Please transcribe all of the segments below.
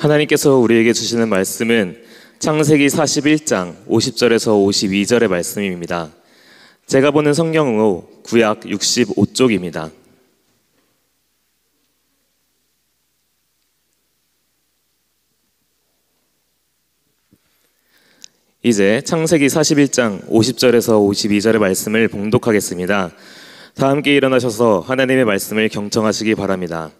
하나님께서 우리에게 주시는 말씀은 창세기 41장 50절에서 52절의 말씀입니다. 제가 보는 성경으로 구약 65쪽입니다. 이제 창세기 41장 50절에서 52절의 말씀을 봉독하겠습니다. 다 함께 일어나셔서 하나님의 말씀을 경청하시기 바랍니다.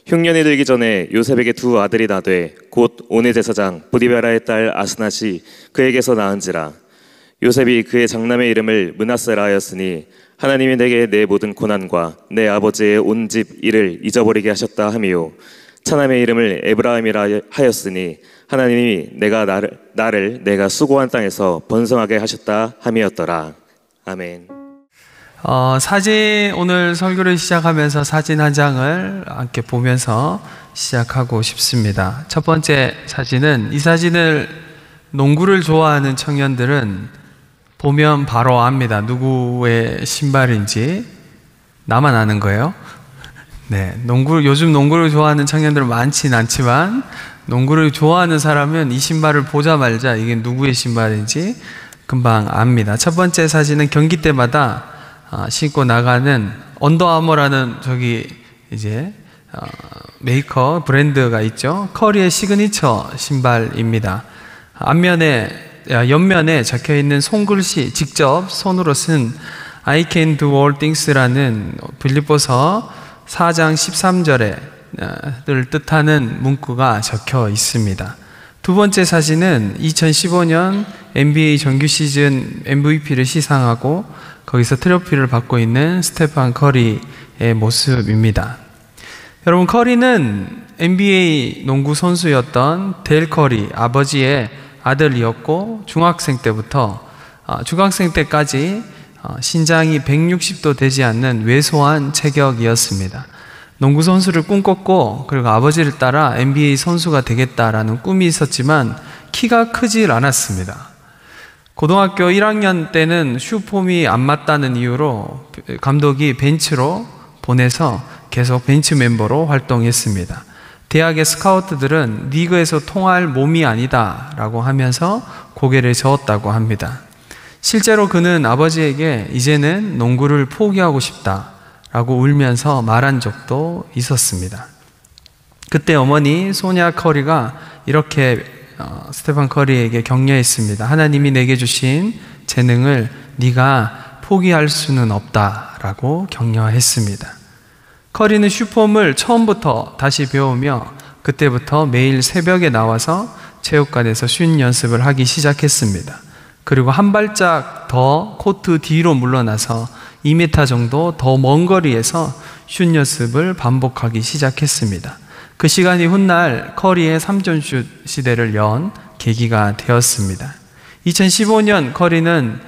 흉년이 들기 전에 요셉에게 두 아들이 나되 곧 오네 제사장 보디베라의 딸 아스낫이 그에게서 낳은지라. 요셉이 그의 장남의 이름을 므낫세라 하였으니 하나님이 내게 내 모든 고난과 내 아버지의 온 집 일을 잊어버리게 하셨다 하미요. 차남의 이름을 에브라임이라 하였으니 하나님이 나를 내가 수고한 땅에서 번성하게 하셨다 함이었더라. 아멘. 사진, 오늘 설교를 시작하면서 사진 한 장을 함께 보면서 시작하고 싶습니다. 첫 번째 사진은, 이 사진을 농구를 좋아하는 청년들은 보면 바로 압니다. 누구의 신발인지. 나만 아는 거예요? 네, 요즘 농구를 좋아하는 청년들은 많진 않지만 농구를 좋아하는 사람은 이 신발을 보자마자 이게 누구의 신발인지 금방 압니다. 첫 번째 사진은 경기 때마다 신고 나가는 언더아머라는 메이커 브랜드가 있죠. 커리의 시그니처 신발입니다. 옆면에 적혀 있는 손글씨, 직접 손으로 쓴 I can do all things라는 빌립보서 4장 13절을 뜻하는 문구가 적혀 있습니다. 두 번째 사진은 2015년 NBA 정규 시즌 MVP를 시상하고 거기서 트로피를 받고 있는 스테판 커리의 모습입니다. 여러분, 커리는 NBA 농구 선수였던 델 커리 아버지의 아들이었고 중학생 때까지 신장이 160도 되지 않는 왜소한 체격이었습니다. 농구 선수를 꿈꿨고 그리고 아버지를 따라 NBA 선수가 되겠다라는 꿈이 있었지만 키가 크질 않았습니다. 고등학교 1학년 때는 슈폼이 안 맞다는 이유로 감독이 벤치로 보내서 계속 벤치 멤버로 활동했습니다. 대학의 스카우트들은 리그에서 통할 몸이 아니다 라고 하면서 고개를 저었다고 합니다. 실제로 그는 아버지에게 이제는 농구를 포기하고 싶다 라고 울면서 말한 적도 있었습니다. 그때 어머니 소냐 커리가 이렇게 스테판 커리에게 격려했습니다. 하나님이 내게 주신 재능을 네가 포기할 수는 없다라고 격려했습니다. 커리는 슈폼을 처음부터 다시 배우며 그때부터 매일 새벽에 나와서 체육관에서 슛 연습을 하기 시작했습니다. 그리고 한 발짝 더 코트 뒤로 물러나서 2m 정도 더 먼 거리에서 슛 연습을 반복하기 시작했습니다. 그 시간이 훗날 커리의 3점슛 시대를 연 계기가 되었습니다. 2015년 커리는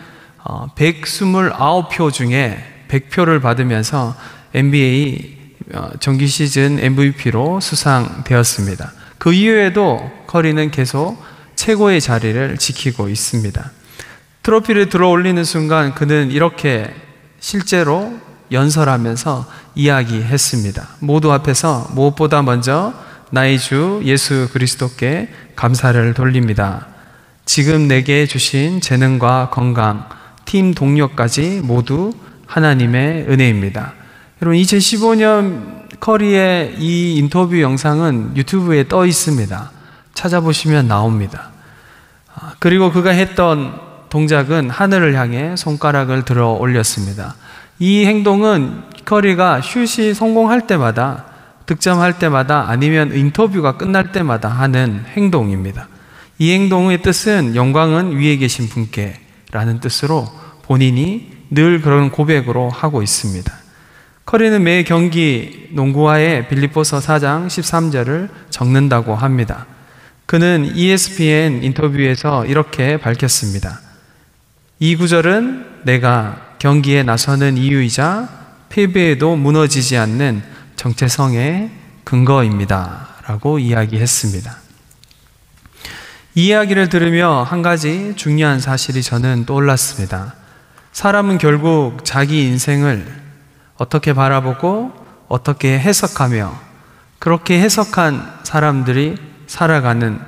129표 중에 100표를 받으면서 NBA 정규 시즌 MVP로 수상되었습니다. 그 이후에도 커리는 계속 최고의 자리를 지키고 있습니다. 트로피를 들어 올리는 순간 그는 이렇게 실제로 연설하면서 이야기했습니다. 모두 앞에서 무엇보다 먼저 나의 주 예수 그리스도께 감사를 돌립니다. 지금 내게 주신 재능과 건강, 팀 동료까지 모두 하나님의 은혜입니다. 여러분, 2015년 커리의 이 인터뷰 영상은 유튜브에 떠 있습니다. 찾아보시면 나옵니다. 그리고 그가 했던 동작은 하늘을 향해 손가락을 들어 올렸습니다. 이 행동은 커리가 슛이 성공할 때마다, 득점할 때마다, 아니면 인터뷰가 끝날 때마다 하는 행동입니다. 이 행동의 뜻은 영광은 위에 계신 분께 라는 뜻으로 본인이 늘 그런 고백으로 하고 있습니다. 커리는 매 경기 농구화에 빌립보서 4장 13절을 적는다고 합니다. 그는 ESPN 인터뷰에서 이렇게 밝혔습니다. 이 구절은 내가 경기에 나서는 이유이자 패배에도 무너지지 않는 정체성의 근거입니다 라고 이야기했습니다. 이 이야기를 들으며 한 가지 중요한 사실이 저는 떠올랐습니다. 사람은 결국 자기 인생을 어떻게 바라보고 어떻게 해석하며 그렇게 해석한 사람들이 살아가는,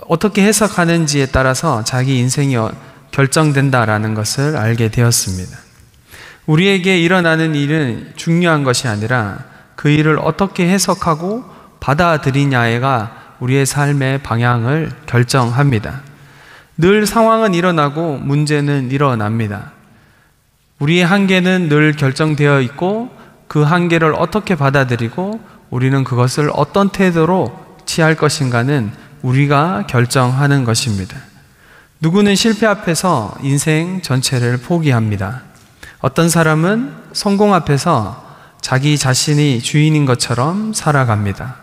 어떻게 해석하는지에 따라서 자기 인생이 결정된다라는 것을 알게 되었습니다. 우리에게 일어나는 일은 중요한 것이 아니라 그 일을 어떻게 해석하고 받아들이냐가 우리의 삶의 방향을 결정합니다. 늘 상황은 일어나고 문제는 일어납니다. 우리의 한계는 늘 결정되어 있고 그 한계를 어떻게 받아들이고 우리는 그것을 어떤 태도로 취할 것인가는 우리가 결정하는 것입니다. 누구는 실패 앞에서 인생 전체를 포기합니다. 어떤 사람은 성공 앞에서 자기 자신이 주인인 것처럼 살아갑니다.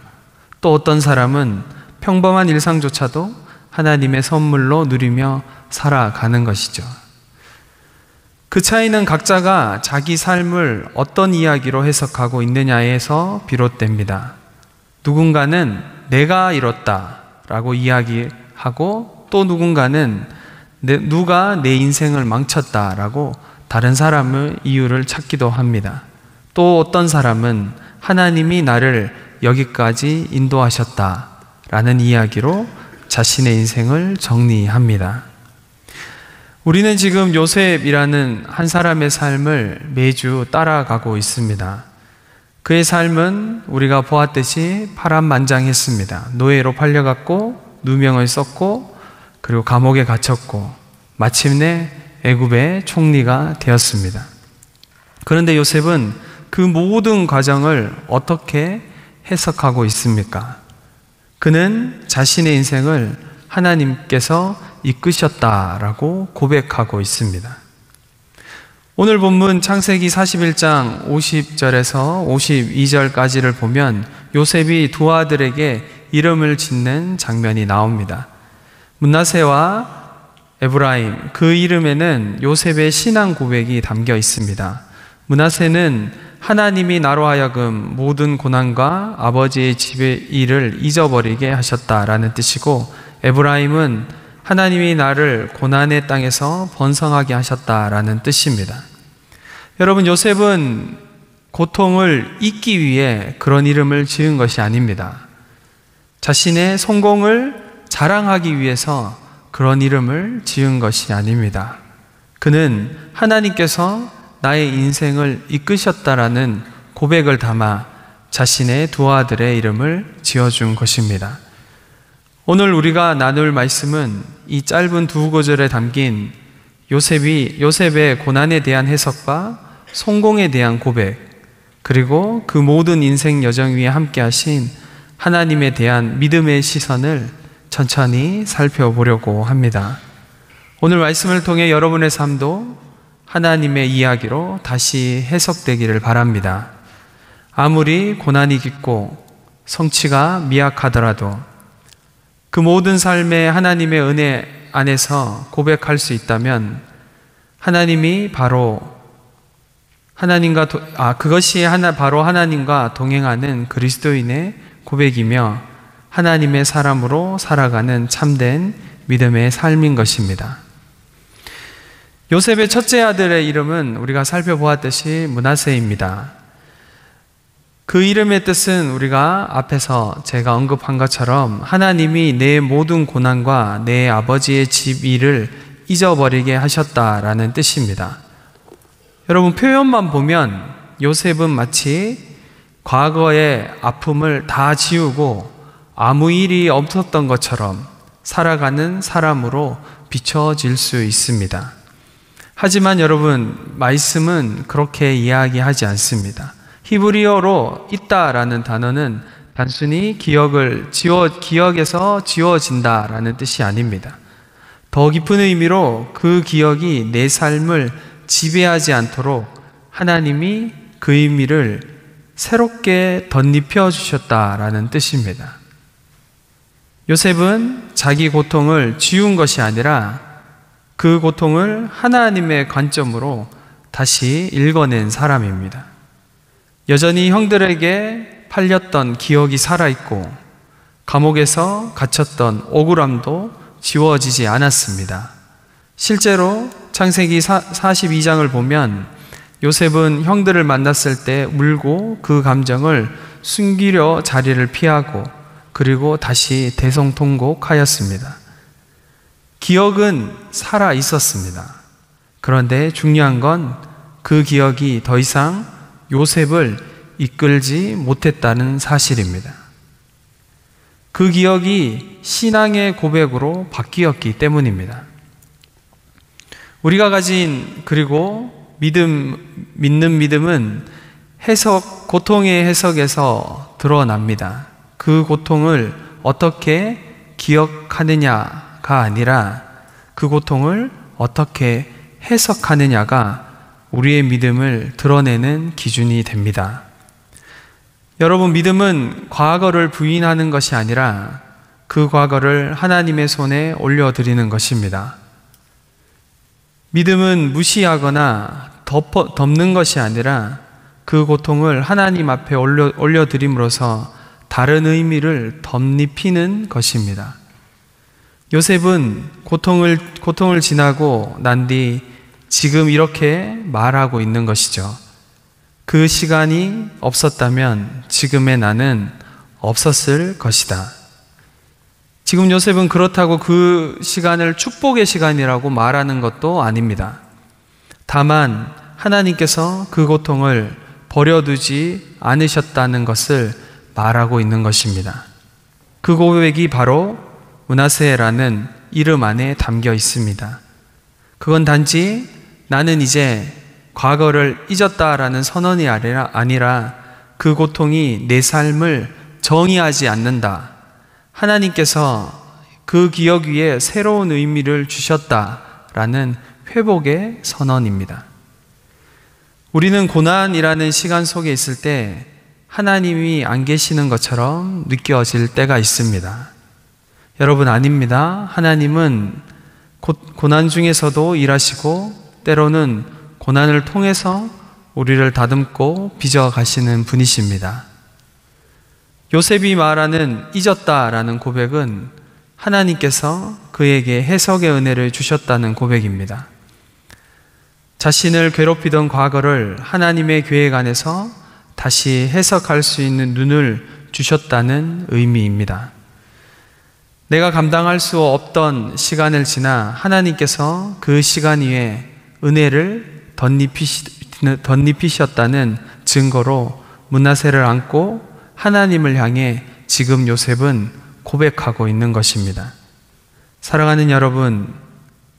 또 어떤 사람은 평범한 일상조차도 하나님의 선물로 누리며 살아가는 것이죠. 그 차이는 각자가 자기 삶을 어떤 이야기로 해석하고 있느냐에서 비롯됩니다. 누군가는 내가 이뤘다 라고 이야기하고 또 누군가는 누가 내 인생을 망쳤다 라고 다른 사람의 이유를 찾기도 합니다. 또 어떤 사람은 하나님이 나를 여기까지 인도하셨다 라는 이야기로 자신의 인생을 정리합니다. 우리는 지금 요셉이라는 한 사람의 삶을 매주 따라가고 있습니다. 그의 삶은 우리가 보았듯이 파란만장했습니다. 노예로 팔려갔고 누명을 썼고 그리고 감옥에 갇혔고 마침내 애굽의 총리가 되었습니다. 그런데 요셉은 그 모든 과정을 어떻게 해석하고 있습니까? 그는 자신의 인생을 하나님께서 이끄셨다라고 고백하고 있습니다. 오늘 본문 창세기 41장 50절에서 52절까지를 보면 요셉이 두 아들에게 이름을 짓는 장면이 나옵니다. 므낫세와 에브라임, 그 이름에는 요셉의 신앙 고백이 담겨 있습니다. 므낫세는 하나님이 나로 하여금 모든 고난과 아버지의 집의 일을 잊어버리게 하셨다라는 뜻이고, 에브라임은 하나님이 나를 고난의 땅에서 번성하게 하셨다라는 뜻입니다. 여러분, 요셉은 고통을 잊기 위해 그런 이름을 지은 것이 아닙니다. 자신의 성공을 자랑하기 위해서 그런 이름을 지은 것이 아닙니다. 그는 하나님께서 나의 인생을 이끄셨다라는 고백을 담아 자신의 두 아들의 이름을 지어준 것입니다. 오늘 우리가 나눌 말씀은 이 짧은 두 구절에 담긴 요셉의 고난에 대한 해석과 성공에 대한 고백, 그리고 그 모든 인생 여정 위에 함께 하신 하나님에 대한 믿음의 시선을 천천히 살펴보려고 합니다. 오늘 말씀을 통해 여러분의 삶도 하나님의 이야기로 다시 해석되기를 바랍니다. 아무리 고난이 깊고 성취가 미약하더라도 그 모든 삶에 하나님의 은혜 안에서 고백할 수 있다면 하나님이 바로 바로 하나님과 동행하는 그리스도인의 고백이며 하나님의 사람으로 살아가는 참된 믿음의 삶인 것입니다. 요셉의 첫째 아들의 이름은 우리가 살펴보았듯이 므낫세입니다. 그 이름의 뜻은 우리가 앞에서 제가 언급한 것처럼 하나님이 내 모든 고난과 내 아버지의 집 일을 잊어버리게 하셨다라는 뜻입니다. 여러분, 표현만 보면 요셉은 마치 과거의 아픔을 다 지우고 아무 일이 없었던 것처럼 살아가는 사람으로 비춰질 수 있습니다. 하지만 여러분, 말씀은 그렇게 이야기하지 않습니다. 히브리어로 있다라는 단어는 단순히 기억에서 지워진다라는 뜻이 아닙니다. 더 깊은 의미로 그 기억이 내 삶을 지배하지 않도록 하나님이 그 의미를 새롭게 덧입혀 주셨다라는 뜻입니다. 요셉은 자기 고통을 지운 것이 아니라 그 고통을 하나님의 관점으로 다시 읽어낸 사람입니다. 여전히 형들에게 팔렸던 기억이 살아있고 감옥에서 갇혔던 억울함도 지워지지 않았습니다. 실제로 창세기 42장을 보면 요셉은 형들을 만났을 때 울고 그 감정을 숨기려 자리를 피하고 그리고 다시 대성통곡하였습니다. 기억은 살아 있었습니다. 그런데 중요한 건 그 기억이 더 이상 요셉을 이끌지 못했다는 사실입니다. 그 기억이 신앙의 고백으로 바뀌었기 때문입니다. 우리가 가진 그리고 믿는 믿음은 고통의 해석에서 드러납니다. 그 고통을 어떻게 기억하느냐가 아니라 그 고통을 어떻게 해석하느냐가 우리의 믿음을 드러내는 기준이 됩니다. 여러분, 믿음은 과거를 부인하는 것이 아니라 그 과거를 하나님의 손에 올려드리는 것입니다. 믿음은 무시하거나 덮는 것이 아니라 그 고통을 하나님 앞에 올려드림으로써 다른 의미를 덧입히는 것입니다. 요셉은 고통을 지나고 난 뒤 지금 이렇게 말하고 있는 것이죠. 그 시간이 없었다면 지금의 나는 없었을 것이다. 지금 요셉은 그렇다고 그 시간을 축복의 시간이라고 말하는 것도 아닙니다. 다만 하나님께서 그 고통을 버려두지 않으셨다는 것을 말하고 있는 것입니다. 그 고백이 바로 므낫세라는 이름 안에 담겨 있습니다. 그건 단지 나는 이제 과거를 잊었다라는 선언이 아니라 그 고통이 내 삶을 정의하지 않는다. 하나님께서 그 기억 위에 새로운 의미를 주셨다라는 회복의 선언입니다. 우리는 고난이라는 시간 속에 있을 때 하나님이 안 계시는 것처럼 느껴질 때가 있습니다. 여러분, 아닙니다. 하나님은 고난 중에서도 일하시고 때로는 고난을 통해서 우리를 다듬고 빚어가시는 분이십니다. 요셉이 말하는 잊었다라는 고백은 하나님께서 그에게 해석의 은혜를 주셨다는 고백입니다. 자신을 괴롭히던 과거를 하나님의 계획 안에서 다시 해석할 수 있는 눈을 주셨다는 의미입니다. 내가 감당할 수 없던 시간을 지나 하나님께서 그 시간 위에 은혜를 덧입히셨다는 증거로 므낫세를 안고 하나님을 향해 지금 요셉은 고백하고 있는 것입니다. 사랑하는 여러분,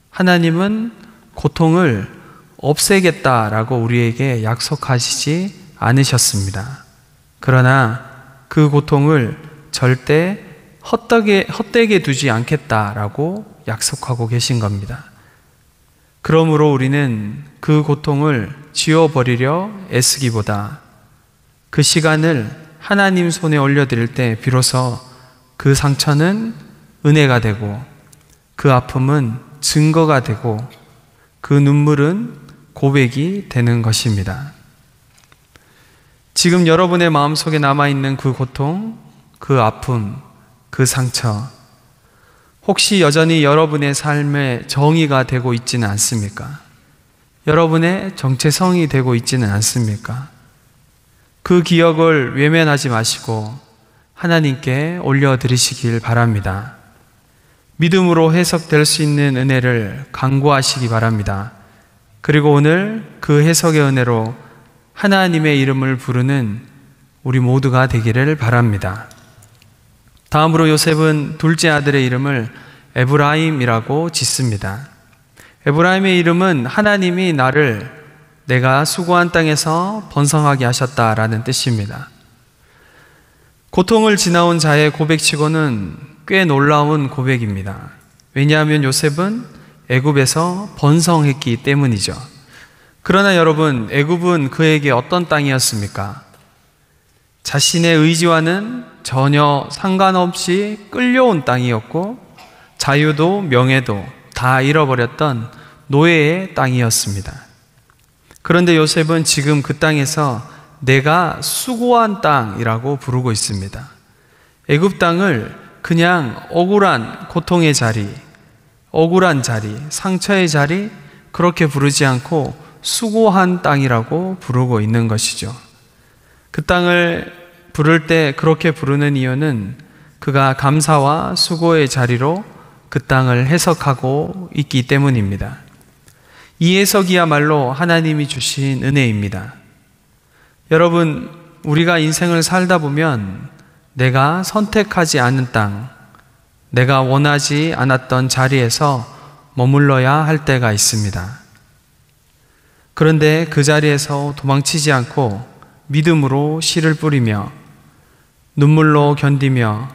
하나님은 고통을 없애겠다라고 우리에게 약속하시지 않으셨습니다. 그러나 그 고통을 절대 헛되게 두지 않겠다라고 약속하고 계신 겁니다. 그러므로 우리는 그 고통을 지워버리려 애쓰기보다 그 시간을 하나님 손에 올려드릴 때 비로소 그 상처는 은혜가 되고 그 아픔은 증거가 되고 그 눈물은 고백이 되는 것입니다. 지금 여러분의 마음속에 남아있는 그 고통, 그 아픔, 그 상처, 혹시 여전히 여러분의 삶의 정의가 되고 있지는 않습니까? 여러분의 정체성이 되고 있지는 않습니까? 그 기억을 외면하지 마시고 하나님께 올려드리시길 바랍니다. 믿음으로 해석될 수 있는 은혜를 간구하시기 바랍니다. 그리고 오늘 그 해석의 은혜로 하나님의 이름을 부르는 우리 모두가 되기를 바랍니다. 다음으로 요셉은 둘째 아들의 이름을 에브라임이라고 짓습니다. 에브라임의 이름은 하나님이 나를 내가 수고한 땅에서 번성하게 하셨다라는 뜻입니다. 고통을 지나온 자의 고백치고는 꽤 놀라운 고백입니다. 왜냐하면 요셉은 애굽에서 번성했기 때문이죠. 그러나 여러분, 애굽은 그에게 어떤 땅이었습니까? 자신의 의지와는 전혀 상관없이 끌려온 땅이었고 자유도 명예도 다 잃어버렸던 노예의 땅이었습니다. 그런데 요셉은 지금 그 땅에서 내가 수고한 땅이라고 부르고 있습니다. 애굽 땅을 그냥 억울한 고통의 자리, 억울한 자리, 상처의 자리 그렇게 부르지 않고 수고한 땅이라고 부르고 있는 것이죠. 그 땅을 부를 때 그렇게 부르는 이유는 그가 감사와 수고의 자리로 그 땅을 해석하고 있기 때문입니다. 이 해석이야말로 하나님이 주신 은혜입니다. 여러분, 우리가 인생을 살다 보면 내가 선택하지 않은 땅, 내가 원하지 않았던 자리에서 머물러야 할 때가 있습니다. 그런데 그 자리에서 도망치지 않고 믿음으로 씨를 뿌리며 눈물로 견디며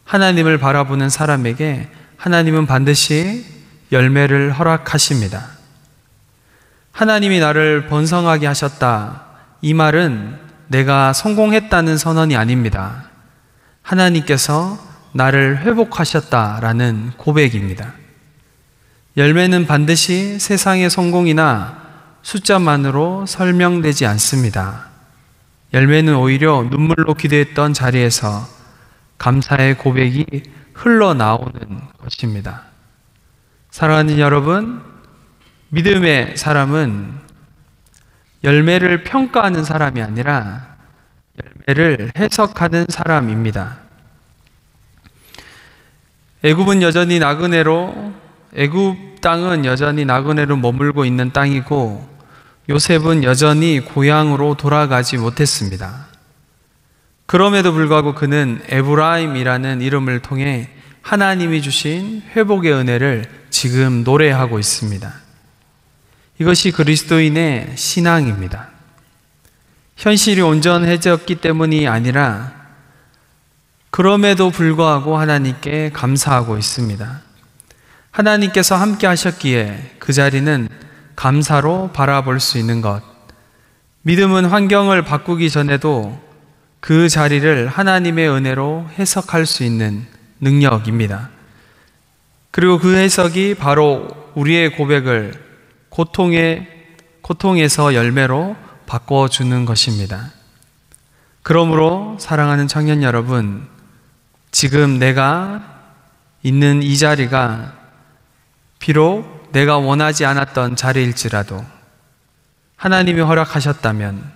하나님을 바라보는 사람에게 하나님은 반드시 열매를 허락하십니다. 하나님이 나를 번성하게 하셨다. 이 말은 내가 성공했다는 선언이 아닙니다. 하나님께서 나를 회복하셨다라는 고백입니다. 열매는 반드시 세상의 성공이나 숫자만으로 설명되지 않습니다. 열매는 오히려 눈물로 기도했던 자리에서 감사의 고백이 흘러나오는 것입니다. 사랑하는 여러분, 믿음의 사람은 열매를 평가하는 사람이 아니라 열매를 해석하는 사람입니다. 애굽 땅은 여전히 나그네로 머물고 있는 땅이고 요셉은 여전히 고향으로 돌아가지 못했습니다. 그럼에도 불구하고 그는 에브라임이라는 이름을 통해 하나님이 주신 회복의 은혜를 지금 노래하고 있습니다. 이것이 그리스도인의 신앙입니다. 현실이 온전해졌기 때문이 아니라 그럼에도 불구하고 하나님께 감사하고 있습니다. 하나님께서 함께 하셨기에 그 자리는 감사로 바라볼 수 있는 것. 믿음은 환경을 바꾸기 전에도 그 자리를 하나님의 은혜로 해석할 수 있는 능력입니다. 그리고 그 해석이 바로 우리의 고백을 고통에서 열매로 바꿔주는 것입니다. 그러므로 사랑하는 청년 여러분, 지금 내가 있는 이 자리가 비록 내가 원하지 않았던 자리일지라도 하나님이 허락하셨다면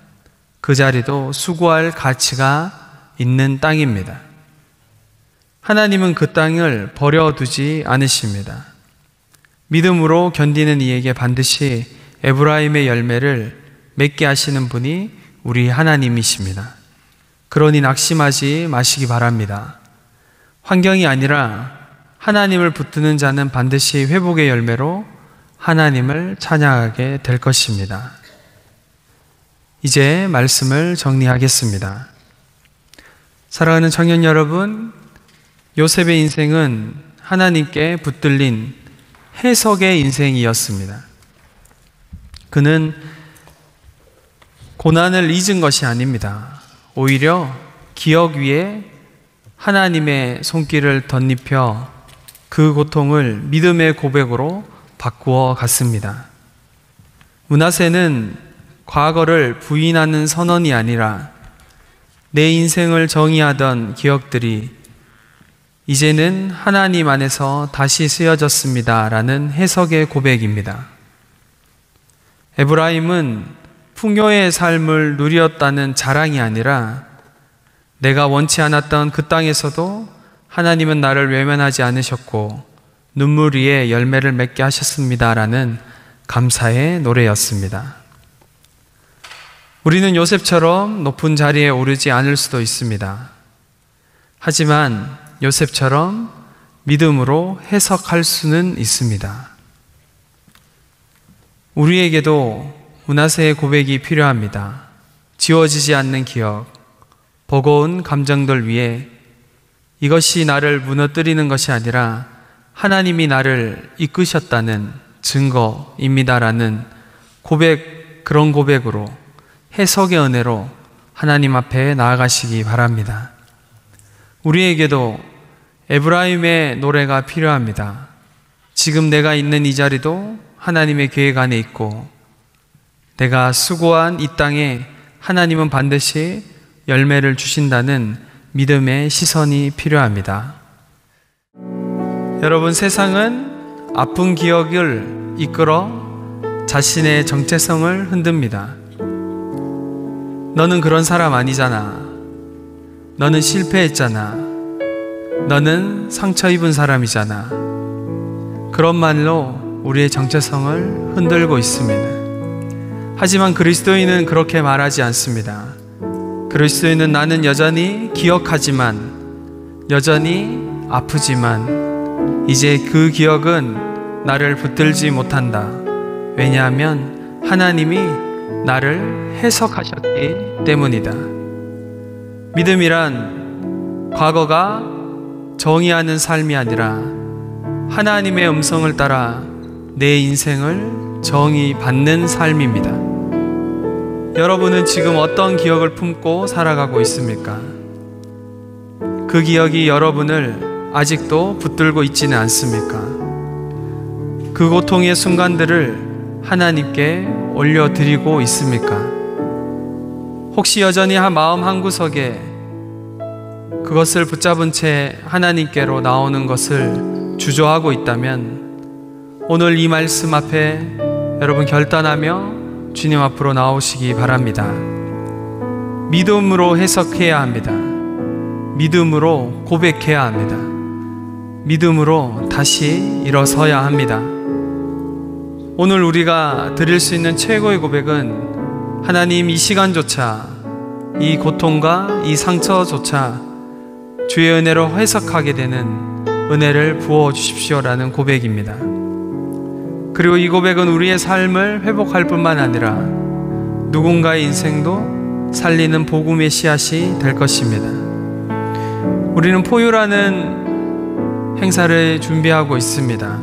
그 자리도 수고할 가치가 있는 땅입니다. 하나님은 그 땅을 버려두지 않으십니다. 믿음으로 견디는 이에게 반드시 에브라임의 열매를 맺게 하시는 분이 우리 하나님이십니다. 그러니 낙심하지 마시기 바랍니다. 환경이 아니라 하나님을 붙드는 자는 반드시 회복의 열매로 하나님을 찬양하게 될 것입니다. 이제 말씀을 정리하겠습니다. 사랑하는 청년 여러분, 요셉의 인생은 하나님께 붙들린 해석의 인생이었습니다. 그는 고난을 잊은 것이 아닙니다. 오히려 기억 위에 하나님의 손길을 덧입혀 그 고통을 믿음의 고백으로 바꾸어 갔습니다. 므낫세는 과거를 부인하는 선언이 아니라 내 인생을 정의하던 기억들이 이제는 하나님 안에서 다시 쓰여졌습니다. 라는 해석의 고백입니다. 에브라임은 풍요의 삶을 누렸다는 자랑이 아니라 내가 원치 않았던 그 땅에서도 하나님은 나를 외면하지 않으셨고 눈물 위에 열매를 맺게 하셨습니다. 라는 감사의 노래였습니다. 우리는 요셉처럼 높은 자리에 오르지 않을 수도 있습니다. 하지만 요셉처럼 믿음으로 해석할 수는 있습니다. 우리에게도 므낫세의 고백이 필요합니다. 지워지지 않는 기억, 버거운 감정들 위에 이것이 나를 무너뜨리는 것이 아니라 하나님이 나를 이끄셨다는 증거입니다라는 고백, 그런 고백으로 해석의 은혜로 하나님 앞에 나아가시기 바랍니다. 우리에게도 에브라임의 노래가 필요합니다. 지금 내가 있는 이 자리도 하나님의 계획 안에 있고 내가 수고한 이 땅에 하나님은 반드시 열매를 주신다는 믿음의 시선이 필요합니다. 여러분, 세상은 아픈 기억을 이끌어 자신의 정체성을 흔듭니다. 너는 그런 사람 아니잖아. 너는 실패했잖아. 너는 상처 입은 사람이잖아. 그런 말로 우리의 정체성을 흔들고 있습니다. 하지만 그리스도인은 그렇게 말하지 않습니다. 그리스도인은 나는 여전히 기억하지만, 여전히 아프지만, 이제 그 기억은 나를 붙들지 못한다. 왜냐하면 하나님이 나를 해석하셨기 때문이다. 믿음이란 과거가 정의하는 삶이 아니라 하나님의 음성을 따라 내 인생을 정의받는 삶입니다. 여러분은 지금 어떤 기억을 품고 살아가고 있습니까? 그 기억이 여러분을 아직도 붙들고 있지는 않습니까? 그 고통의 순간들을 하나님께 올려드리고 있습니까? 혹시 여전히 마음 한구석에 그것을 붙잡은 채 하나님께로 나오는 것을 주저하고 있다면 오늘 이 말씀 앞에 여러분 결단하며 주님 앞으로 나오시기 바랍니다. 믿음으로 해석해야 합니다. 믿음으로 고백해야 합니다. 믿음으로 다시 일어서야 합니다. 오늘 우리가 드릴 수 있는 최고의 고백은 하나님 이 시간조차, 이 고통과 이 상처조차 주의 은혜로 해석하게 되는 은혜를 부어주십시오라는 고백입니다. 그리고 이 고백은 우리의 삶을 회복할 뿐만 아니라 누군가의 인생도 살리는 복음의 씨앗이 될 것입니다. 우리는 포유라는 행사를 준비하고 있습니다.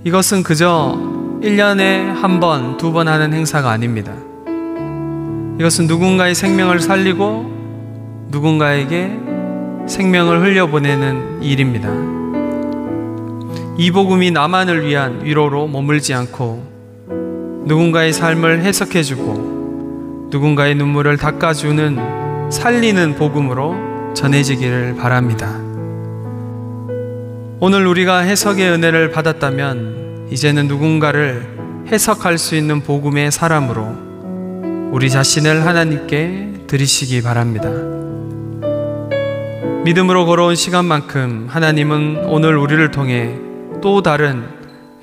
이것은 그저 1년에 한 번, 두 번 하는 행사가 아닙니다. 이것은 누군가의 생명을 살리고 누군가에게 생명을 흘려보내는 일입니다. 이 복음이 나만을 위한 위로로 머물지 않고 누군가의 삶을 해석해주고 누군가의 눈물을 닦아주는 살리는 복음으로 전해지기를 바랍니다. 오늘 우리가 해석의 은혜를 받았다면 이제는 누군가를 해석할 수 있는 복음의 사람으로 우리 자신을 하나님께 드리시기 바랍니다. 믿음으로 걸어온 시간만큼 하나님은 오늘 우리를 통해 또 다른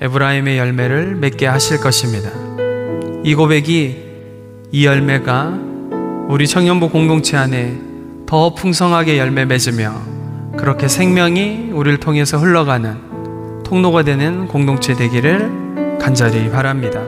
에브라임의 열매를 맺게 하실 것입니다. 이 고백이, 이 열매가 우리 청년부 공동체 안에 더 풍성하게 열매 맺으며 그렇게 생명이 우리를 통해서 흘러가는 통로가 되는 공동체 되기를 간절히 바랍니다.